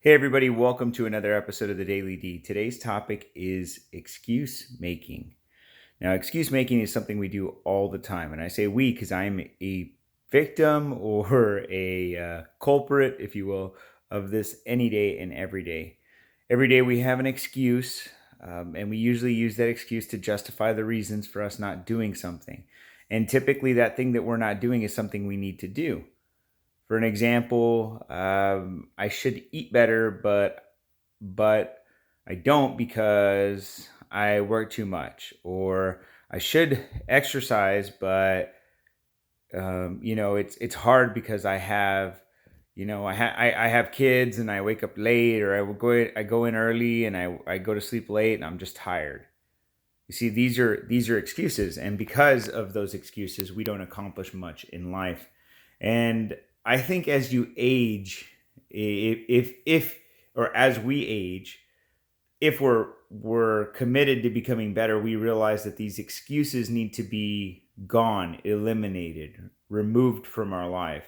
Hey, everybody, welcome to another episode of the Daily D. Today's topic is excuse making. Now, excuse making is something we do all the time. And I say we because I'm a victim or a culprit, if you will, of this any day and every day. Every day we have an excuse, and we usually use that excuse to justify the reasons for us not doing something. And typically, that thing that we're not doing is something we need to do. For an example, I should eat better, but I don't because I work too much, or I should exercise, but it's hard because I have I have kids and I wake up late, or I go in early and I go to sleep late and I'm just tired. You see, these are excuses, and because of those excuses, we don't accomplish much in life. And I think as you age, if or as we age, if we're committed to becoming better, we realize that these excuses need to be gone, eliminated, removed from our life.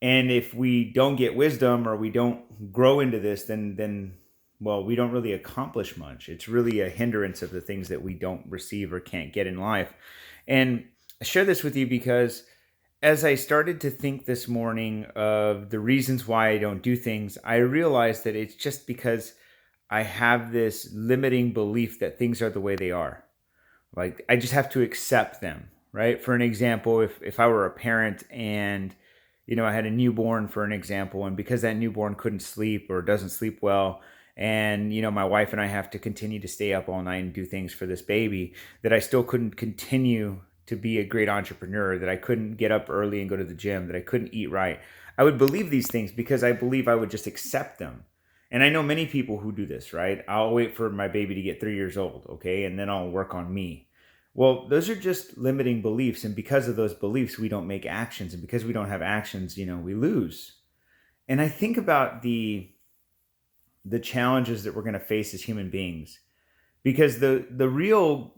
And if we don't get wisdom or we don't grow into this, then well, we don't really accomplish much. It's really a hindrance of the things that we don't receive or can't get in life. And I share this with you because as I started to think this morning of the reasons why I don't do things, I realized that it's just because I have this limiting belief that things are the way they are. Like, I just have to accept them, right? For an example, if I were a parent and I had a newborn, for an example, and because that newborn couldn't sleep or doesn't sleep well, and my wife and I have to continue to stay up all night and do things for this baby, that I still couldn't continue to be a great entrepreneur, that I couldn't get up early and go to the gym, that I couldn't eat right. I would believe these things because I believe I would just accept them. And I know many people who do this, right? I'll wait for my baby to get 3 years old, okay? And then I'll work on me. Well, those are just limiting beliefs. And because of those beliefs, we don't make actions. And because we don't have actions, we lose. And I think about the challenges that we're going to face as human beings, because the real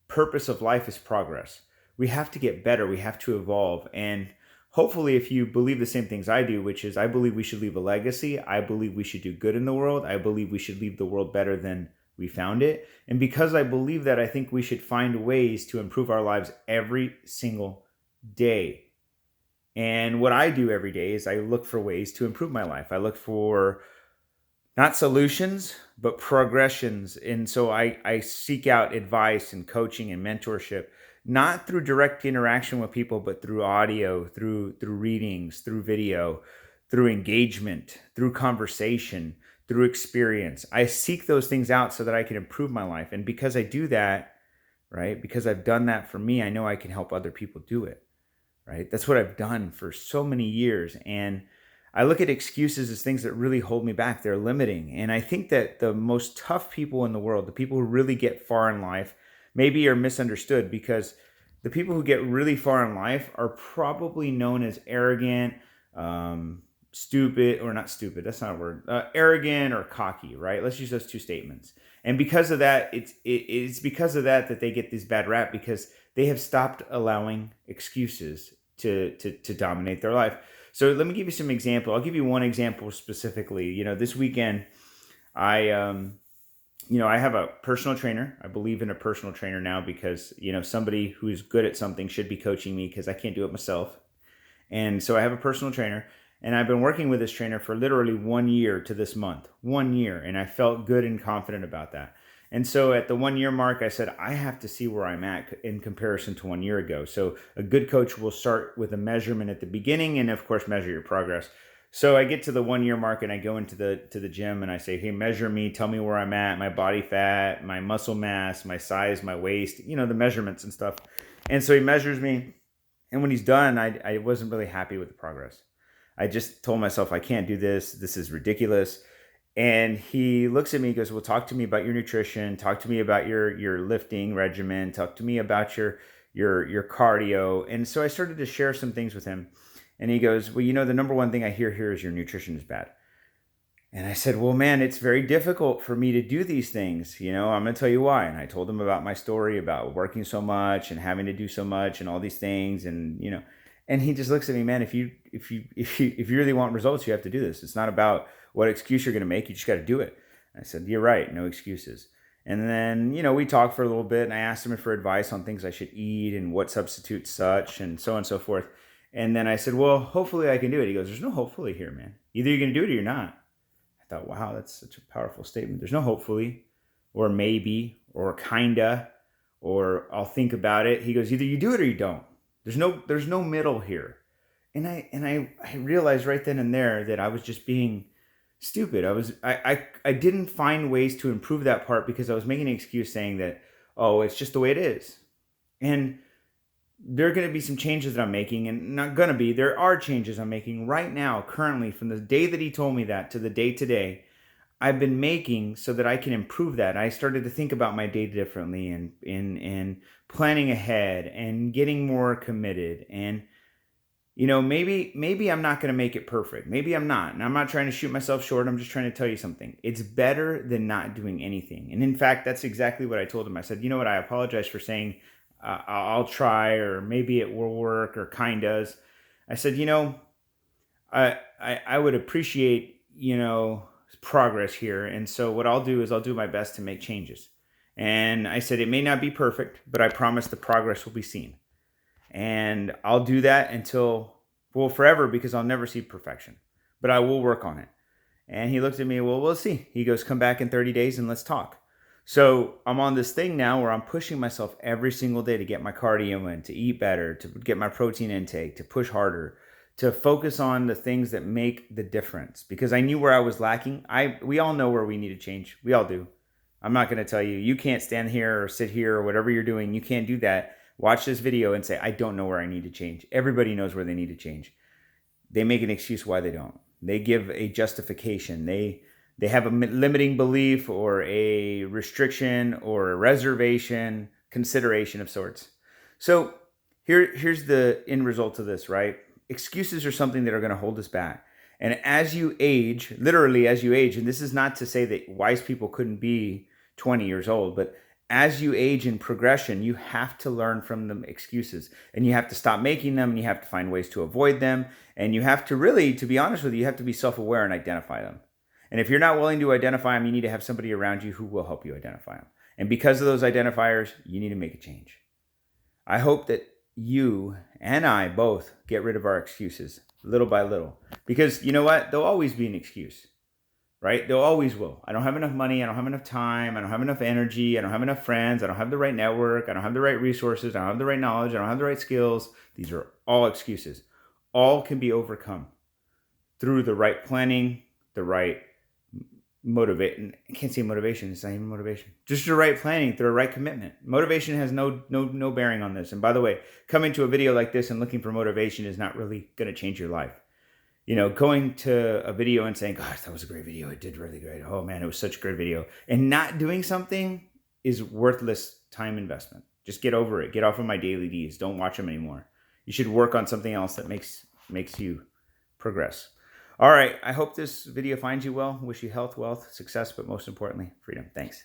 purpose of life is progress. We have to get better, we have to evolve. And hopefully, if you believe the same things I do, which is I believe we should leave a legacy, I believe we should do good in the world, I believe we should leave the world better than we found it. And because I believe that, I think we should find ways to improve our lives every single day. And what I do every day is I look for ways to improve my life. I look for not solutions, but progressions. And so I seek out advice and coaching and mentorship, not through direct interaction with people, but through audio, through readings, through video, through engagement, through conversation, through experience. I seek those things out so that I can improve my life. And because I do that, right, because I've done that for me, I know I can help other people do it, right? That's what I've done for so many years. And I look at excuses as things that really hold me back. They're limiting. And I think that the most tough people in the world, the people who really get far in life, maybe are misunderstood, because the people who get really far in life are probably known as arrogant, stupid, or not stupid, that's not a word, arrogant or cocky, right? Let's use those two statements. And because of that, it's because of that they get this bad rap, because they have stopped allowing excuses to dominate their life. So let me give you some example. I'll give you one example specifically. This weekend, I have a personal trainer. I believe in a personal trainer now because, somebody who's good at something should be coaching me because I can't do it myself. And so I have a personal trainer, and I've been working with this trainer for literally 1 year to this month, 1 year. And I felt good and confident about that. And so at the 1 year mark, I said, I have to see where I'm at in comparison to 1 year ago. So a good coach will start with a measurement at the beginning and, of course, measure your progress. So I get to the 1 year mark and I go into the gym and I say, hey, measure me, tell me where I'm at, my body fat, my muscle mass, my size, my waist, the measurements and stuff. And so he measures me. And when he's done, I wasn't really happy with the progress. I just told myself, I can't do this. This is ridiculous. And he looks at me and goes, well, talk to me about your nutrition. Talk to me about your lifting regimen. Talk to me about your cardio. And so I started to share some things with him. And he goes, well, the number one thing I hear here is your nutrition is bad. And I said, well, man, it's very difficult for me to do these things. I'm going to tell you why. And I told him about my story about working so much and having to do so much and all these things. And And he just looks at me, man, if you really want results, you have to do this. It's not about what excuse you're going to make. You just got to do it. I said, you're right. No excuses. And then, we talked for a little bit and I asked him for advice on things I should eat and what substitutes such and so on and so forth. And then I said, well, hopefully I can do it. He goes, there's no hopefully here, man. Either you're going to do it or you're not. I thought, wow, that's such a powerful statement. There's no hopefully or maybe or kinda or I'll think about it. He goes, either you do it or you don't. There's no middle here. And I realized right then and there that I was just being stupid. I didn't find ways to improve that part because I was making an excuse saying that, oh, it's just the way it is. And there are going to be some changes that I'm making, and not going to be, there are changes I'm making right now, currently, from the day that he told me that to the day today. I've been making so that I can improve that. I started to think about my day differently and planning ahead and getting more committed. And maybe I'm not going to make it perfect. Maybe I'm not. And I'm not trying to shoot myself short. I'm just trying to tell you something. It's better than not doing anything. And in fact, that's exactly what I told him. I said, you know what? I apologize for saying I'll try, or maybe it will work, or kind does. I said, I would appreciate, progress here. And so what I'll do is I'll do my best to make changes. And I said, it may not be perfect, but I promise the progress will be seen. And I'll do that until, well, forever, because I'll never see perfection, but I will work on it. And he looked at me, well, we'll see. He goes, come back in 30 days and let's talk. So I'm on this thing now where I'm pushing myself every single day to get my cardio in, to eat better, to get my protein intake, to push harder, to focus on the things that make the difference. Because I knew where I was lacking. We all know where we need to change. We all do. I'm not going to tell you, you can't stand here or sit here or whatever you're doing. You can't do that. Watch this video and say, I don't know where I need to change. Everybody knows where they need to change. They make an excuse why they don't. They give a justification. They have a limiting belief or a restriction or a reservation, consideration of sorts. So here's the end result of this, right? Excuses are something that are going to hold us back. And as you age, literally as you age, and this is not to say that wise people couldn't be 20 years old, but as you age in progression, you have to learn from the excuses, and you have to stop making them, and you have to find ways to avoid them. And you have to really, to be honest with you have to be self-aware and identify them. And if you're not willing to identify them, you need to have somebody around you who will help you identify them. And because of those identifiers, you need to make a change. I hope that you and I both get rid of our excuses little by little, because you know what? There'll always be an excuse. Right? There always will. I don't have enough money. I don't have enough time. I don't have enough energy. I don't have enough friends. I don't have the right network. I don't have the right resources. I don't have the right knowledge. I don't have the right skills. These are all excuses. All can be overcome through the right planning, the right motivation. I can't say motivation. It's not even motivation. Just the right planning, through the right commitment. Motivation has no bearing on this. And by the way, coming to a video like this and looking for motivation is not really going to change your life. Going to a video and saying, gosh, that was a great video. It did really great. Oh man, it was such a great video. And not doing something is worthless time investment. Just get over it. Get off of my daily Ds. Don't watch them anymore. You should work on something else that makes you progress. All right. I hope this video finds you well. Wish you health, wealth, success, but most importantly, freedom. Thanks.